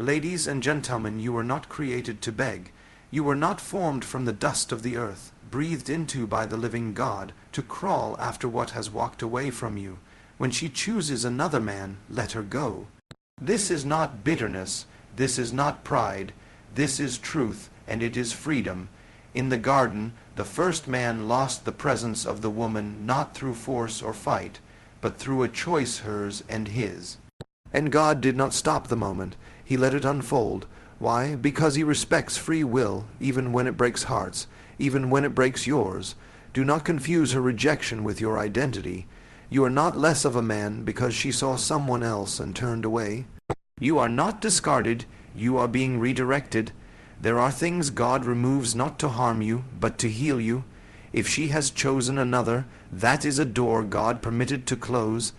Ladies and gentlemen, you were not created to beg. You were not formed from the dust of the earth, breathed into by the living God, to crawl after what has walked away from you. When she chooses another man, let her go. This is not bitterness, this is not pride, this is truth, and it is freedom. In the garden, the first man lost the presence of the woman not through force or fight, but through a choice hers and his. And God did not stop the moment. He let it unfold. Why? Because he respects free will, even when it breaks hearts, even when it breaks yours. Do not confuse her rejection with your identity. You are not less of a man because she saw someone else and turned away. You are not discarded. You are being redirected. There are things God removes not to harm you, but to heal you. If she has chosen another, that is a door God permitted to close.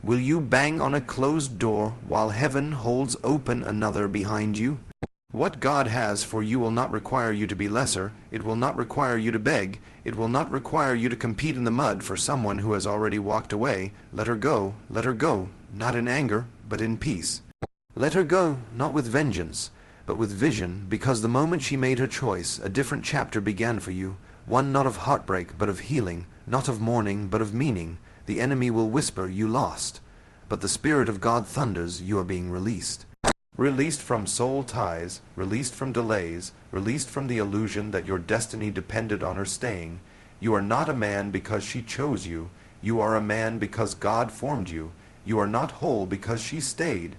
Will you bang on a closed door while heaven holds open another behind you? What God has for you will not require you to be lesser. It will not require you to beg. It will not require you to compete in the mud for someone who has already walked away. Let her go, not in anger, but in peace. Let her go, not with vengeance, but with vision, because the moment she made her choice, a different chapter began for you, one not of heartbreak, but of healing, not of mourning, but of meaning. The enemy will whisper, you lost, but the Spirit of God thunders, you are being released. Released from soul ties, released from delays, released from the illusion that your destiny depended on her staying. You are not a man because she chose you. You are a man because God formed you. You are not whole because she stayed.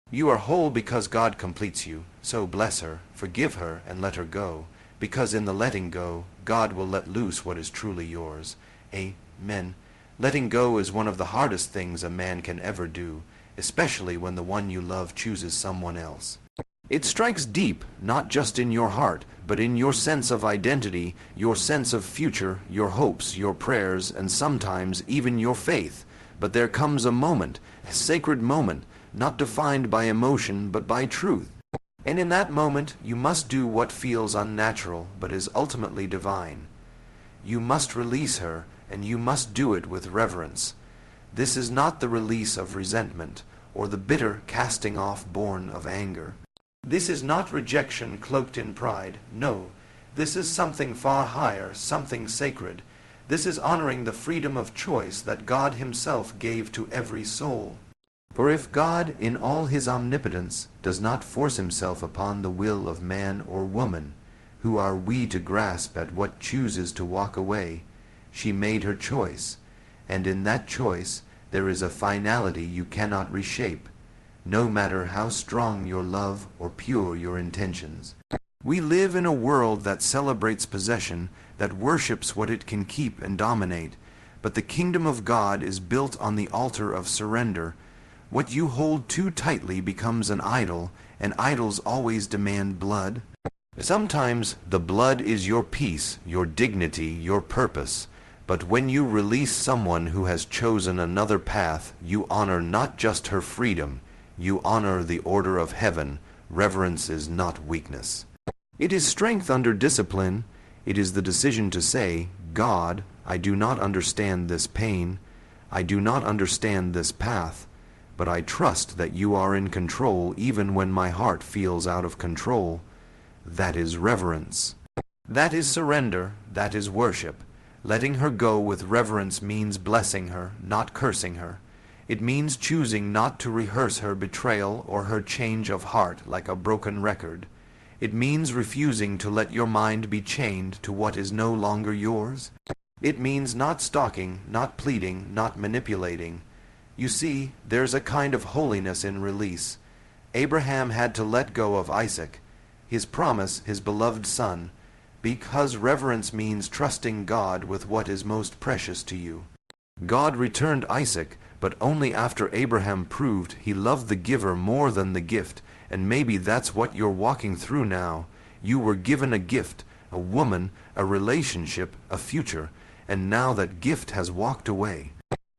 You are whole because God completes you. So bless her, forgive her, and let her go. Because in the letting go, God will let loose what is truly yours. Amen. Letting go is one of the hardest things a man can ever do, especially when the one you love chooses someone else. It strikes deep, not just in your heart, but in your sense of identity, your sense of future, your hopes, your prayers, and sometimes even your faith. But there comes a moment, a sacred moment, not defined by emotion but by truth. And in that moment, you must do what feels unnatural but is ultimately divine. You must release her, and you must do it with reverence. This is not the release of resentment, or the bitter casting off born of anger. This is not rejection cloaked in pride. No, this is something far higher, something sacred. This is honoring the freedom of choice that God himself gave to every soul. For if God, in all his omnipotence, does not force himself upon the will of man or woman, who are we to grasp at what chooses to walk away? She made her choice, and in that choice there is a finality you cannot reshape, no matter how strong your love or pure your intentions. We live in a world that celebrates possession, that worships what it can keep and dominate, but the kingdom of God is built on the altar of surrender. What you hold too tightly becomes an idol, and idols always demand blood. Sometimes the blood is your peace, your dignity, your purpose. But when you release someone who has chosen another path, you honor not just her freedom, you honor the order of heaven. Reverence is not weakness. It is strength under discipline. It is the decision to say, God, I do not understand this pain. I do not understand this path. But I trust that you are in control even when my heart feels out of control. That is reverence. That is surrender. That is worship. Letting her go with reverence means blessing her, not cursing her. It means choosing not to rehearse her betrayal or her change of heart like a broken record. It means refusing to let your mind be chained to what is no longer yours. It means not stalking, not pleading, not manipulating. You see, there's a kind of holiness in release. Abraham had to let go of Isaac, his promise, his beloved son, because reverence means trusting God with what is most precious to you. God returned Isaac, but only after Abraham proved he loved the giver more than the gift, and maybe that's what you're walking through now. You were given a gift, a woman, a relationship, a future, and now that gift has walked away.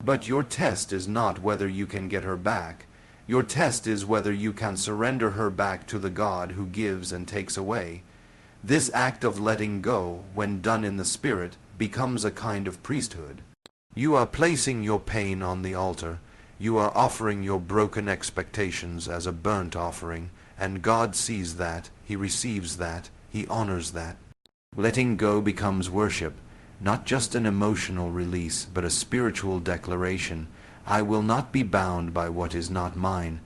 But your test is not whether you can get her back. Your test is whether you can surrender her back to the God who gives and takes away. This act of letting go, when done in the Spirit, becomes a kind of priesthood. You are placing your pain on the altar. You are offering your broken expectations as a burnt offering, and God sees that, He receives that, He honors that. Letting go becomes worship, not just an emotional release, but a spiritual declaration. I will not be bound by what is not mine.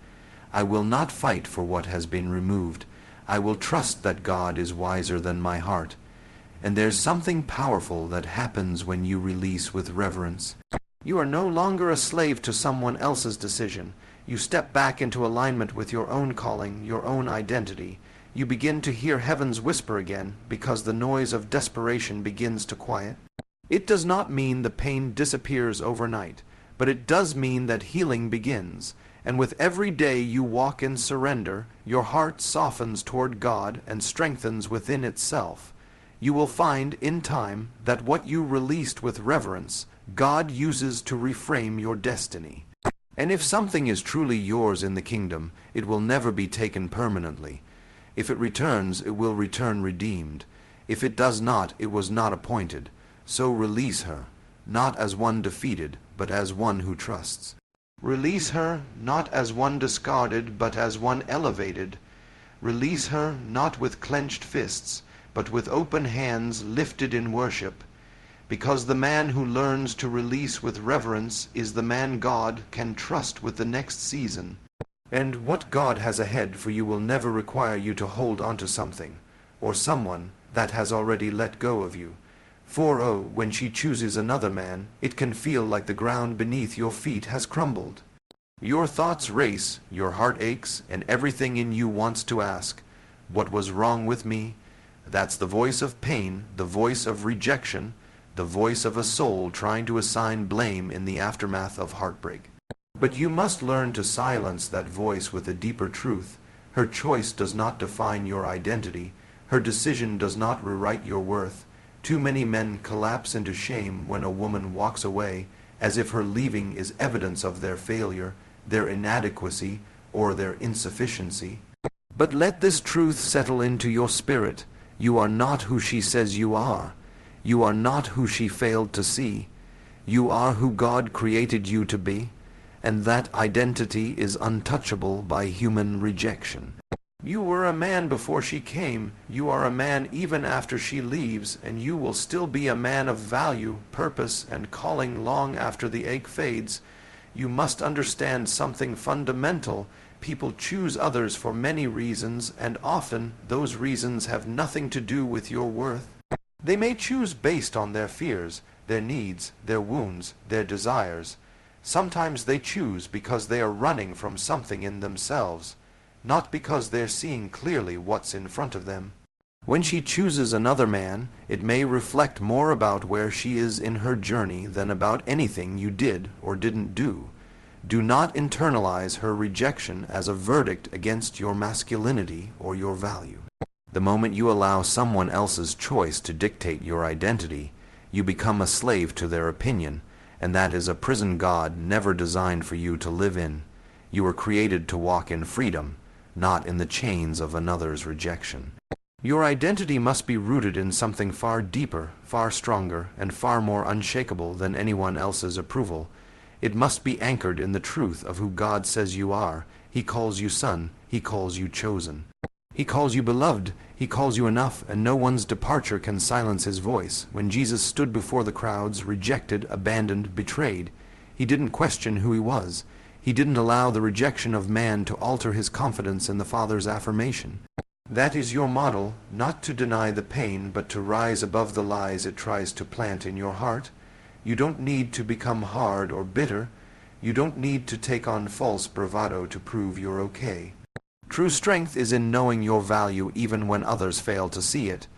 I will not fight for what has been removed. I will trust that God is wiser than my heart. And there's something powerful that happens when you release with reverence. You are no longer a slave to someone else's decision. You step back into alignment with your own calling, your own identity. You begin to hear heaven's whisper again, because the noise of desperation begins to quiet. It does not mean the pain disappears overnight, but it does mean that healing begins. And with every day you walk in surrender, your heart softens toward God and strengthens within itself. You will find in time that what you released with reverence, God uses to reframe your destiny. And if something is truly yours in the kingdom, it will never be taken permanently. If it returns, it will return redeemed. If it does not, it was not appointed. So release her, not as one defeated, but as one who trusts. Release her, not as one discarded, but as one elevated. Release her, not with clenched fists, but with open hands lifted in worship. Because the man who learns to release with reverence is the man God can trust with the next season. And what God has ahead for you will never require you to hold onto something, or someone, that has already let go of you. For when she chooses another man, it can feel like the ground beneath your feet has crumbled. Your thoughts race, your heart aches, and everything in you wants to ask, what was wrong with me? That's the voice of pain, the voice of rejection, the voice of a soul trying to assign blame in the aftermath of heartbreak. But you must learn to silence that voice with a deeper truth. Her choice does not define your identity. Her decision does not rewrite your worth. Too many men collapse into shame when a woman walks away, as if her leaving is evidence of their failure, their inadequacy, or their insufficiency. But let this truth settle into your spirit. You are not who she says you are. You are not who she failed to see. You are who God created you to be, and that identity is untouchable by human rejection. You were a man before she came. You are a man even after she leaves, and you will still be a man of value, purpose, and calling long after the ache fades. You must understand something fundamental. People choose others for many reasons, and often those reasons have nothing to do with your worth. They may choose based on their fears, their needs, their wounds, their desires. Sometimes they choose because they are running from something in themselves, not because they're seeing clearly what's in front of them. When she chooses another man, it may reflect more about where she is in her journey than about anything you did or didn't do. Do not internalize her rejection as a verdict against your masculinity or your value. The moment you allow someone else's choice to dictate your identity, you become a slave to their opinion, and that is a prison God never designed for you to live in. You were created to walk in freedom, not in the chains of another's rejection. Your identity must be rooted in something far deeper, far stronger, and far more unshakable than anyone else's approval. It must be anchored in the truth of who God says you are. He calls you son. He calls you chosen. He calls you beloved. He calls you enough, and no one's departure can silence his voice. When Jesus stood before the crowds, rejected, abandoned, betrayed, he didn't question who he was. He didn't allow the rejection of man to alter his confidence in the Father's affirmation. That is your model, not to deny the pain, but to rise above the lies it tries to plant in your heart. You don't need to become hard or bitter. You don't need to take on false bravado to prove you're okay. True strength is in knowing your value even when others fail to see it.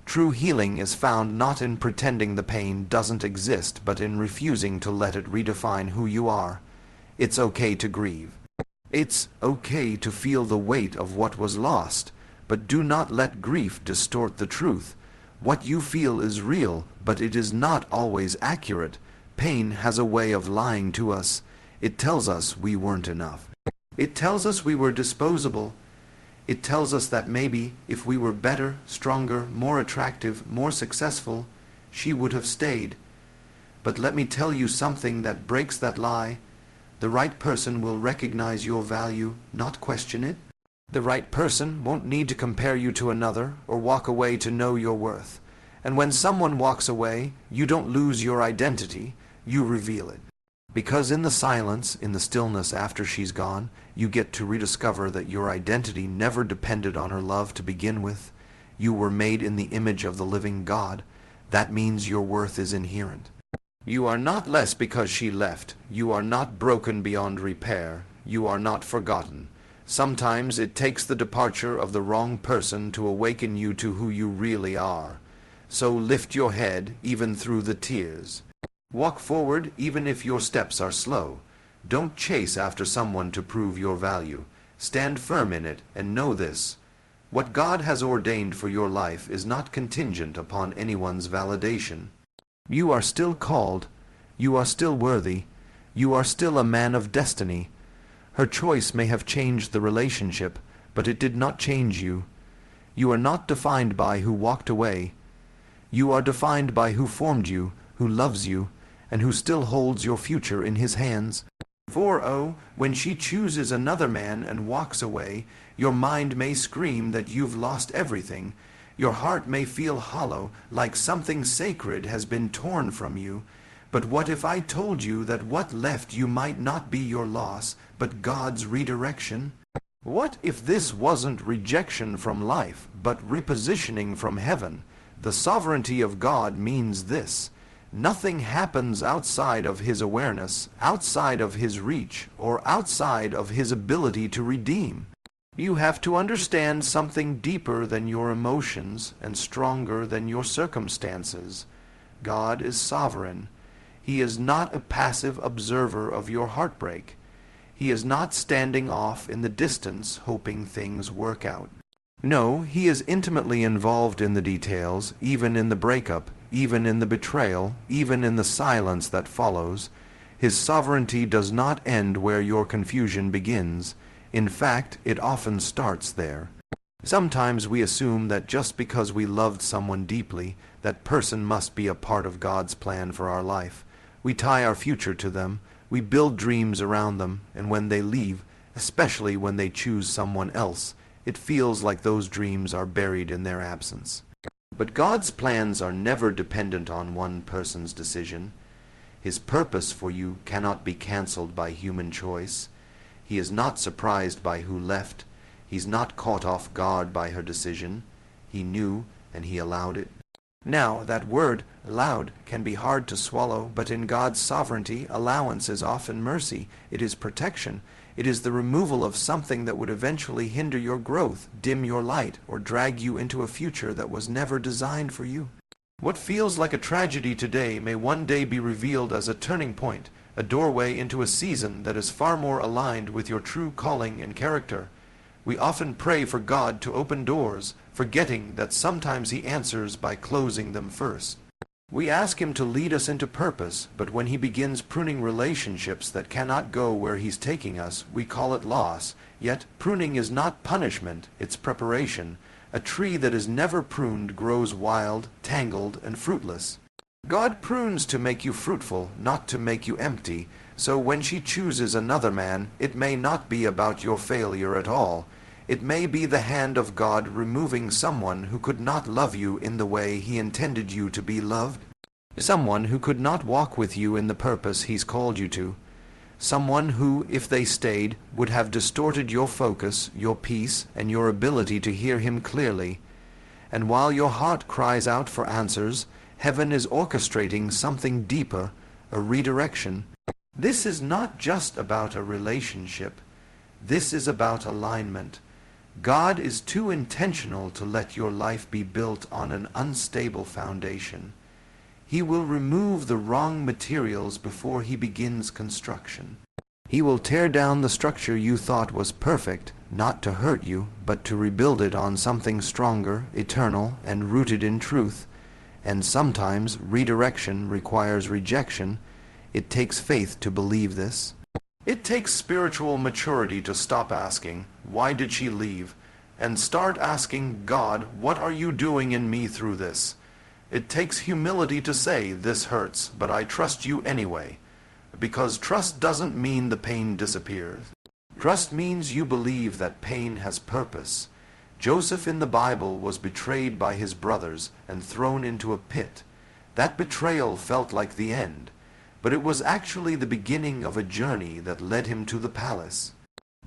True healing is found not in pretending the pain doesn't exist, but in refusing to let it redefine who you are. It's okay to grieve. It's okay to feel the weight of what was lost, but do not let grief distort the truth. What you feel is real, but it is not always accurate. Pain has a way of lying to us. It tells us we weren't enough. It tells us we were disposable. It tells us that maybe if we were better, stronger, more attractive, more successful, she would have stayed. But let me tell you something that breaks that lie. The right person will recognize your value, not question it. The right person won't need to compare you to another or walk away to know your worth. And when someone walks away, you don't lose your identity, you reveal it. Because in the silence, in the stillness after she's gone, you get to rediscover that your identity never depended on her love to begin with. You were made in the image of the living God. That means your worth is inherent. You are not less because she left. You are not broken beyond repair. You are not forgotten. Sometimes it takes the departure of the wrong person to awaken you to who you really are. So lift your head even through the tears. Walk forward even if your steps are slow. Don't chase after someone to prove your value. Stand firm in it and know this. What God has ordained for your life is not contingent upon anyone's validation. You are still called. You are still worthy. You are still a man of destiny. Her choice may have changed the relationship, but it did not change you. You are not defined by who walked away. You are defined by who formed you, who loves you, and who still holds your future in his hands. For when she chooses another man and walks away, your mind may scream that you've lost everything. Your heart may feel hollow, like something sacred has been torn from you. But what if I told you that what left you might not be your loss, but God's redirection? What if this wasn't rejection from life, but repositioning from heaven? The sovereignty of God means this. Nothing happens outside of his awareness, outside of his reach, or outside of his ability to redeem. You have to understand something deeper than your emotions and stronger than your circumstances. God is sovereign. He is not a passive observer of your heartbreak. He is not standing off in the distance hoping things work out. No, he is intimately involved in the details, even in the breakup, even in the betrayal, even in the silence that follows. His sovereignty does not end where your confusion begins. In fact, it often starts there. Sometimes we assume that just because we loved someone deeply, that person must be a part of God's plan for our life. We tie our future to them, we build dreams around them, and when they leave, especially when they choose someone else, it feels like those dreams are buried in their absence. But God's plans are never dependent on one person's decision. His purpose for you cannot be canceled by human choice. He is not surprised by who left. He's not caught off guard by her decision. He knew, and he allowed it. Now, that word, allowed, can be hard to swallow, but in God's sovereignty, allowance is often mercy. It is protection. It is the removal of something that would eventually hinder your growth, dim your light, or drag you into a future that was never designed for you. What feels like a tragedy today may one day be revealed as a turning point, a doorway into a season that is far more aligned with your true calling and character. We often pray for God to open doors, forgetting that sometimes he answers by closing them first. We ask him to lead us into purpose, but when he begins pruning relationships that cannot go where he's taking us, we call it loss. Yet pruning is not punishment, it's preparation. A tree that is never pruned grows wild, tangled, and fruitless. God prunes to make you fruitful, not to make you empty. So when she chooses another man, it may not be about your failure at all. It may be the hand of God removing someone who could not love you in the way he intended you to be loved. Someone who could not walk with you in the purpose he's called you to. Someone who, if they stayed, would have distorted your focus, your peace, and your ability to hear him clearly. And while your heart cries out for answers, heaven is orchestrating something deeper, a redirection. This is not just about a relationship. This is about alignment. God is too intentional to let your life be built on an unstable foundation. He will remove the wrong materials before he begins construction. He will tear down the structure you thought was perfect, not to hurt you, but to rebuild it on something stronger, eternal, and rooted in truth. And sometimes redirection requires rejection. It takes faith to believe this. It takes spiritual maturity to stop asking, "Why did she leave?" and start asking, "God, what are you doing in me through this?" It takes humility to say, "This hurts, but I trust you anyway," because trust doesn't mean the pain disappears. Trust means you believe that pain has purpose. Joseph in the Bible was betrayed by his brothers and thrown into a pit. That betrayal felt like the end, but it was actually the beginning of a journey that led him to the palace.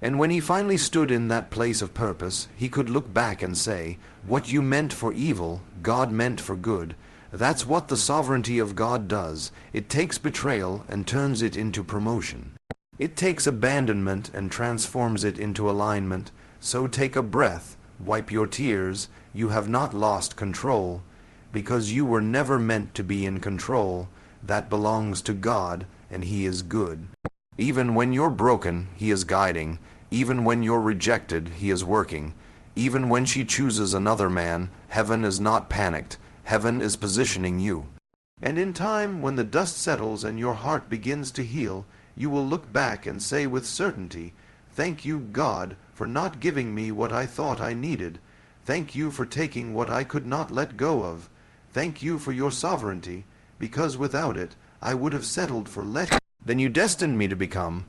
And when he finally stood in that place of purpose, he could look back and say, "What you meant for evil, God meant for good." That's what the sovereignty of God does. It takes betrayal and turns it into promotion. It takes abandonment and transforms it into alignment. So take a breath, wipe your tears. You have not lost control, because you were never meant to be in control. That belongs to God, and He is good. Even when you're broken, He is guiding. Even when you're rejected, He is working. Even when she chooses another man, heaven is not panicked. Heaven is positioning you. And in time, when the dust settles and your heart begins to heal, you will look back and say with certainty, "Thank you, God, for not giving me what I thought I needed. Thank you for taking what I could not let go of. Thank you for your sovereignty, because without it, I would have settled for less than you destined me to become."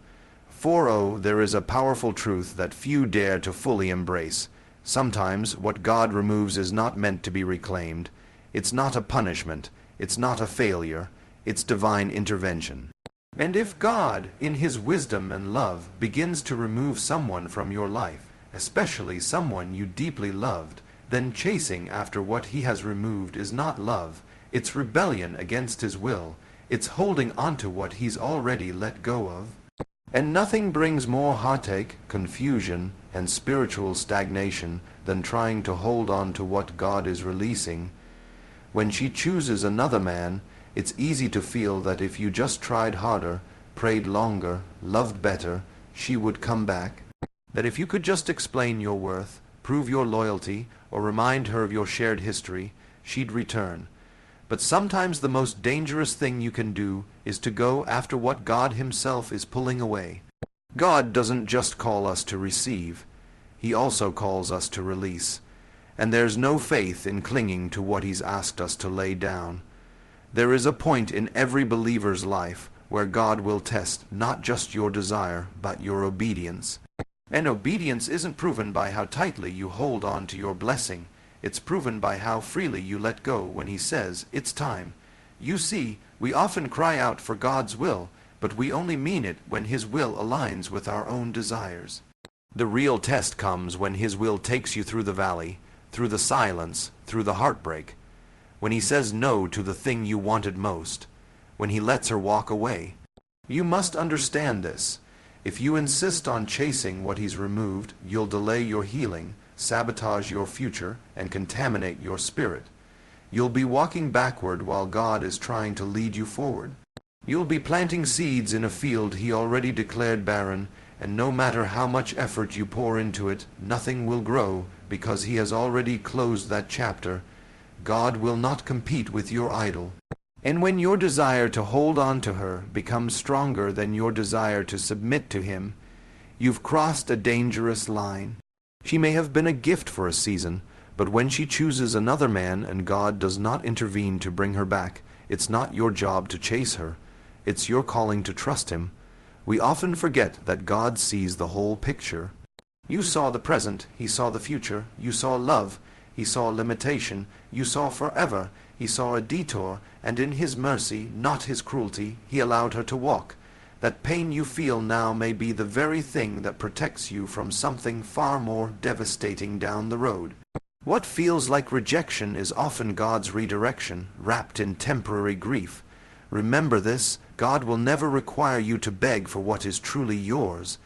For there is a powerful truth that few dare to fully embrace. Sometimes what God removes is not meant to be reclaimed. It's not a punishment. It's not a failure. It's divine intervention. And if God, in His wisdom and love, begins to remove someone from your life, especially someone you deeply loved, then chasing after what He has removed is not love. It's rebellion against His will. It's holding onto what He's already let go of. And nothing brings more heartache, confusion, and spiritual stagnation than trying to hold on to what God is releasing. When she chooses another man, it's easy to feel that if you just tried harder, prayed longer, loved better, she would come back. That if you could just explain your worth, prove your loyalty, or remind her of your shared history, she'd return. But sometimes the most dangerous thing you can do is to go after what God Himself is pulling away. God doesn't just call us to receive. He also calls us to release. And there's no faith in clinging to what He's asked us to lay down. There is a point in every believer's life where God will test not just your desire, but your obedience. And obedience isn't proven by how tightly you hold on to your blessing. It's proven by how freely you let go when He says, "It's time." You see, we often cry out for God's will, but we only mean it when His will aligns with our own desires. The real test comes when His will takes you through the valley, through the silence, through the heartbreak. When He says no to the thing you wanted most. When He lets her walk away. You must understand this. If you insist on chasing what He's removed, you'll delay your healing, sabotage your future, and contaminate your spirit. You'll be walking backward while God is trying to lead you forward. You'll be planting seeds in a field He already declared barren, and no matter how much effort you pour into it, nothing will grow because He has already closed that chapter. God will not compete with your idol. And when your desire to hold on to her becomes stronger than your desire to submit to Him, you've crossed a dangerous line. She may have been a gift for a season, but when she chooses another man and God does not intervene to bring her back, it's not your job to chase her. It's your calling to trust Him. We often forget that God sees the whole picture. You saw the present, He saw the future. You saw love, He saw limitation. You saw forever, He saw a detour, and in His mercy, not His cruelty, He allowed her to walk. That pain you feel now may be the very thing that protects you from something far more devastating down the road. What feels like rejection is often God's redirection, wrapped in temporary grief. Remember this, God will never require you to beg for what is truly yours.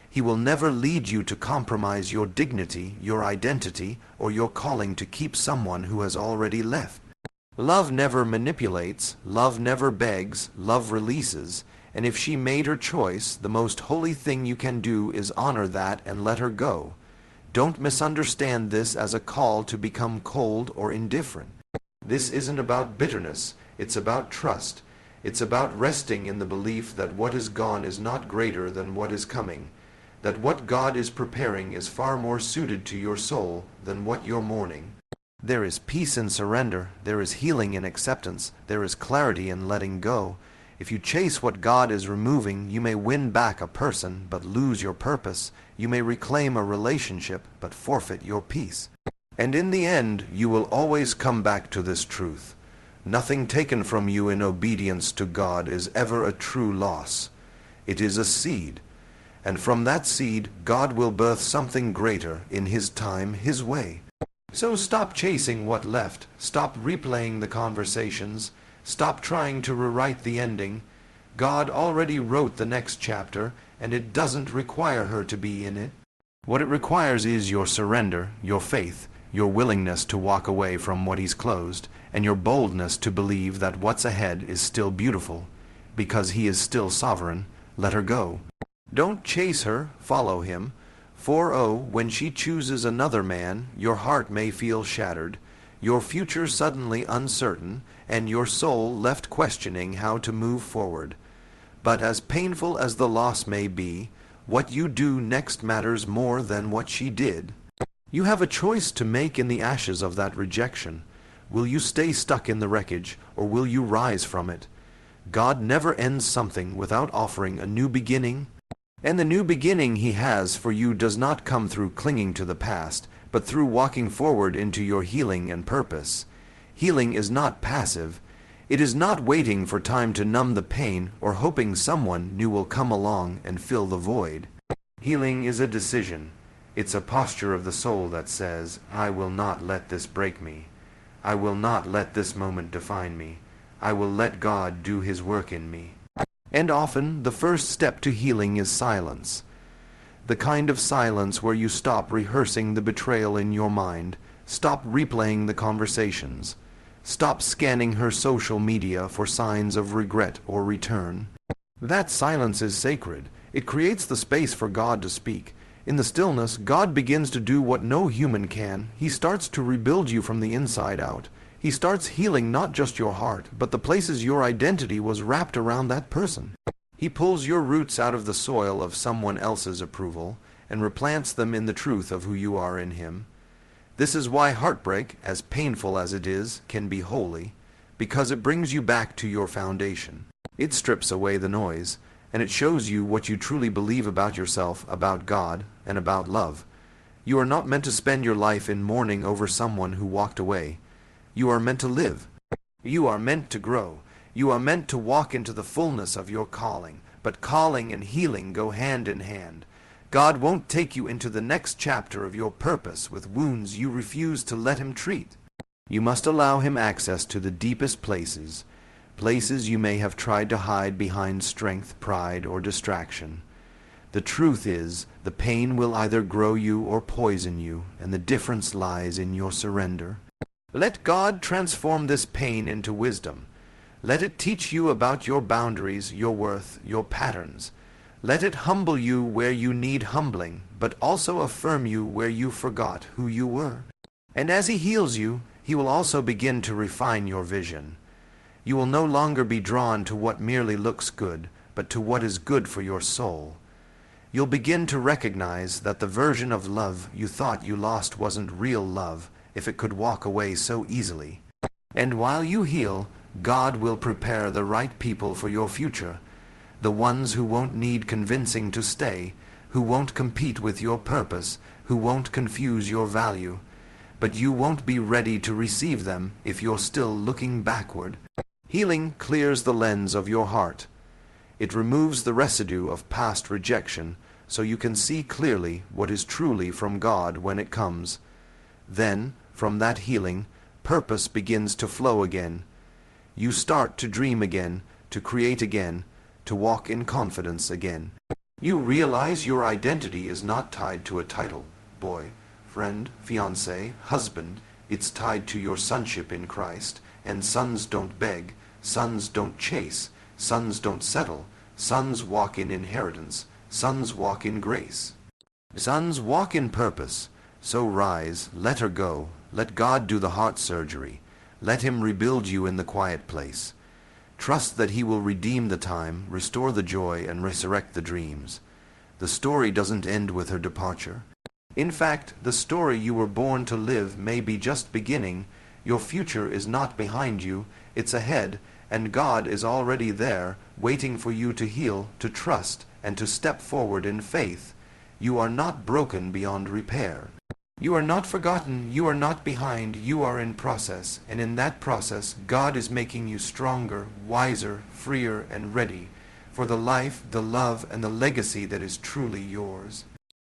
He will never lead you to compromise your dignity, your identity, or your calling to keep someone who has already left. Love never manipulates, love never begs, love releases, and if she made her choice, the most holy thing you can do is honor that and let her go. Don't misunderstand this as a call to become cold or indifferent. This isn't about bitterness, it's about trust. It's about resting in the belief that what is gone is not greater than what is coming. That what God is preparing is far more suited to your soul than what you're mourning. There is peace in surrender. There is healing in acceptance. There is clarity in letting go. If you chase what God is removing, you may win back a person, but lose your purpose. You may reclaim a relationship, but forfeit your peace. And in the end, you will always come back to this truth. Nothing taken from you in obedience to God is ever a true loss. It is a seed. And from that seed, God will birth something greater in His time, His way. So stop chasing what left. Stop replaying the conversations. Stop trying to rewrite the ending. God already wrote the next chapter, and it doesn't require her to be in it. What it requires is your surrender, your faith, your willingness to walk away from what He's closed, and your boldness to believe that what's ahead is still beautiful. Because He is still sovereign, let her go. Don't chase her, follow Him. For when she chooses another man, your heart may feel shattered, your future suddenly uncertain, and your soul left questioning how to move forward. But as painful as the loss may be, what you do next matters more than what she did. You have a choice to make in the ashes of that rejection. Will you stay stuck in the wreckage, or will you rise from it? God never ends something without offering a new beginning. And the new beginning He has for you does not come through clinging to the past, but through walking forward into your healing and purpose. Healing is not passive. It is not waiting for time to numb the pain or hoping someone new will come along and fill the void. Healing is a decision. It's a posture of the soul that says, I will not let this break me. I will not let this moment define me. I will let God do His work in me. And often, the first step to healing is silence. The kind of silence where you stop rehearsing the betrayal in your mind, stop replaying the conversations, stop scanning her social media for signs of regret or return. That silence is sacred. It creates the space for God to speak. In the stillness, God begins to do what no human can. He starts to rebuild you from the inside out. He starts healing not just your heart, but the places your identity was wrapped around that person. He pulls your roots out of the soil of someone else's approval and replants them in the truth of who you are in Him. This is why heartbreak, as painful as it is, can be holy, because it brings you back to your foundation. It strips away the noise, and it shows you what you truly believe about yourself, about God, and about love. You are not meant to spend your life in mourning over someone who walked away. You are meant to live. You are meant to grow. You are meant to walk into the fullness of your calling. But calling and healing go hand in hand. God won't take you into the next chapter of your purpose with wounds you refuse to let Him treat. You must allow Him access to the deepest places, places you may have tried to hide behind strength, pride, or distraction. The truth is, the pain will either grow you or poison you, and the difference lies in your surrender. Let God transform this pain into wisdom. Let it teach you about your boundaries, your worth, your patterns. Let it humble you where you need humbling, but also affirm you where you forgot who you were. And as He heals you, He will also begin to refine your vision. You will no longer be drawn to what merely looks good, but to what is good for your soul. You'll begin to recognize that the version of love you thought you lost wasn't real love, if it could walk away so easily. And while you heal, God will prepare the right people for your future, the ones who won't need convincing to stay, who won't compete with your purpose, who won't confuse your value. But you won't be ready to receive them if you're still looking backward. Healing clears the lens of your heart. It removes the residue of past rejection so you can see clearly what is truly from God when it comes. Then, from that healing, purpose begins to flow again. You start to dream again, to create again, to walk in confidence again. You realize your identity is not tied to a title, boy, friend, fiancé, husband. It's tied to your sonship in Christ, and sons don't beg, sons don't chase, sons don't settle, sons walk in inheritance, sons walk in grace. Sons walk in purpose. So rise, let her go, let God do the heart surgery. Let Him rebuild you in the quiet place. Trust that He will redeem the time, restore the joy, and resurrect the dreams. The story doesn't end with her departure. In fact, the story you were born to live may be just beginning. Your future is not behind you, it's ahead, and God is already there, waiting for you to heal, to trust, and to step forward in faith. You are not broken beyond repair. You are not forgotten, you are not behind, you are in process, and in that process God is making you stronger, wiser, freer, and ready for the life, the love, and the legacy that is truly yours.